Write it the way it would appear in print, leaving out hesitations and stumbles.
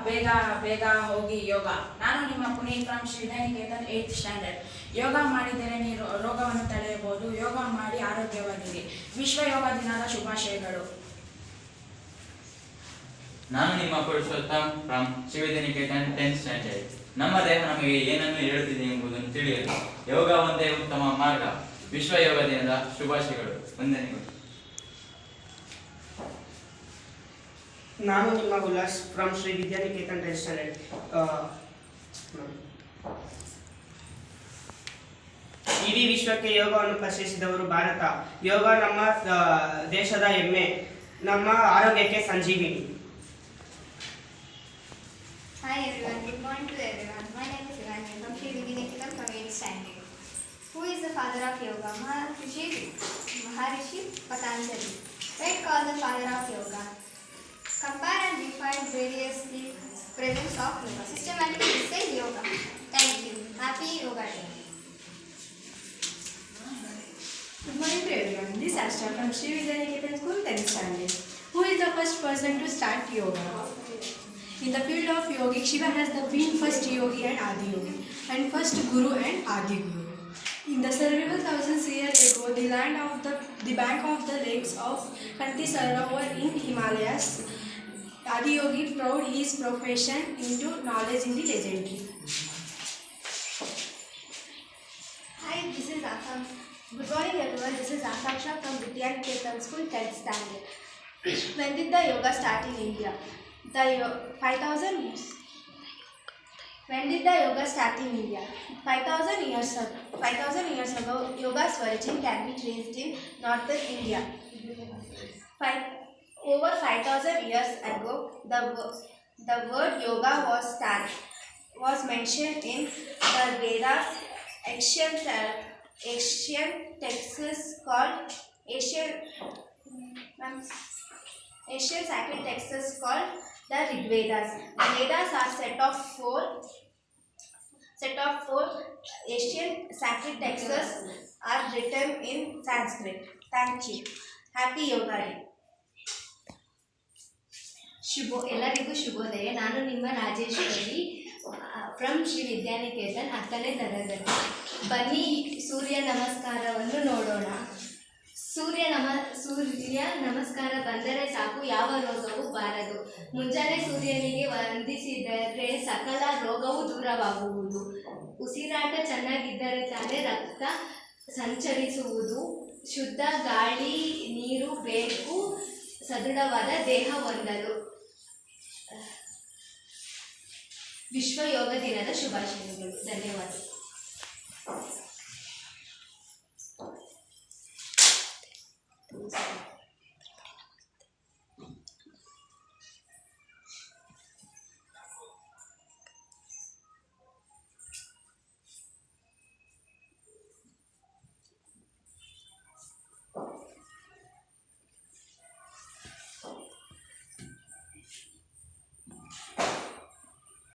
ಬೇಗ ಬೇಗ ಹೋಗಿ ಯೋಗ. ನಾನು ನಿಮ್ಮ Puneeth from Sriniketan 8th standard. ಯೋಗ ಮಾಡಿದರೆ ನೀವು ರೋಗವನ್ನು ತಡೆಯಬಹುದು. ಯೋಗ ಮಾಡಿ ಆರೋಗ್ಯವಾಗಿರಿ. ವಿಶ್ವ ಯೋಗ ದಿನದ ಶುಭಾಶಯಗಳು. ನಾನು ನಿಮ್ಮ Purushottam from Sriniketan 10th standard. ನಮ್ಮ ದೇಹ ನಮಗೆ ಏನನ್ನು ಹೇಳುತ್ತಿದೆ ಎಂಬುದನ್ನು ತಿಳಿಯಲು ಯೋಗ ಒಂದೇ ಉತ್ತಮ ಮಾರ್ಗ. ವಿಶ್ವ ಯೋಗ ದಿನದ ಶುಭಾಶಯಗಳು. ವಂದನೆಗಳು. ನಾನು ನಿಮ್ಮ Ullas from Shri Vidyaniketan 10th standard. ಇಡೀ ವಿಶ್ವಕ್ಕೆ ಯೋಗವನ್ನು ಪರಿಚಯಿಸಿದವರು ಭಾರತ. ಯೋಗ ನಮ್ಮ ದೇಶದ ಹೆಮ್ಮೆ, ನಮ್ಮ ಆರೋಗ್ಯಕ್ಕೆ ಸಂಜೀವಿನಿ. Hi everyone, good morning to everyone. My name is Ivani from Sri Vidyaniketan from 8th standard. Who is the father of yoga? Maharishi Patanjali. Right called the father of yoga. Compare and define variously presence of yoga. Systematically say yoga. Thank you. Happy Yoga Day. Good morning to everyone. This is Ashta from Sri Vidyaniketan School 10th standard. Who is the first person to start yoga? In the field of yogic, Shiva has been first yogi and Adi yogi, and first guru and Adi guru. In the several thousands years ago, the bank of the lakes of Kanti Sarovar in Himalayas, Adi yogi proud his profession into knowledge in the legendary. Hi, this is Akam. Good morning everyone. This is Akaksha from Vidyaniketan School 10th standard. When did the yoga start in India? When did the yoga start in India? 5,000 years ago, yoga's origin can be traced in northern India. Over 5,000 years ago, the word yoga was mentioned in the Vedas. Ancient texts called Asian sacred texts called the Rig Vedas. The Vedas are set of four Asian sacred texts are written in Sanskrit. Thank you. Happy Yoga Day. ಎಲ್ಲರಿಗೂ ಶುಭೋದಯ. ನಾನು ನಿಮ್ಮ Rajeshwari from Shri Vidyaniketan 10ನೇ ತರಗತಿ. ಬನ್ನಿ ಸೂರ್ಯ ನಮಸ್ಕಾರವನ್ನು ನೋಡೋಣ. ಸೂರ್ಯ ನಮಸ್ಕಾರ ಬಂದರೆ ಸಾಕು, ಯಾವ ರೋಗವೂ ಬಾರದು. ಮುಂಜಾನೆ ಸೂರ್ಯನಿಗೆ ವಂದಿಸಿದರೆ ಸಕಲ ರೋಗವು ದೂರವಾಗುವುದು. ಉಸಿರಾಟ ಚೆನ್ನಾಗಿದ್ದರೆ ತಾನೇ ರಕ್ತ ಸಂಚರಿಸುವುದು. ಶುದ್ಧ ಗಾಳಿ ನೀರು ಬೇಕು ಸದೃಢವಾದ ದೇಹ ಹೊಂದಲು. ವಿಶ್ವ ಯೋಗ ದಿನದ ಶುಭಾಶಯಗಳು. ಧನ್ಯವಾದ.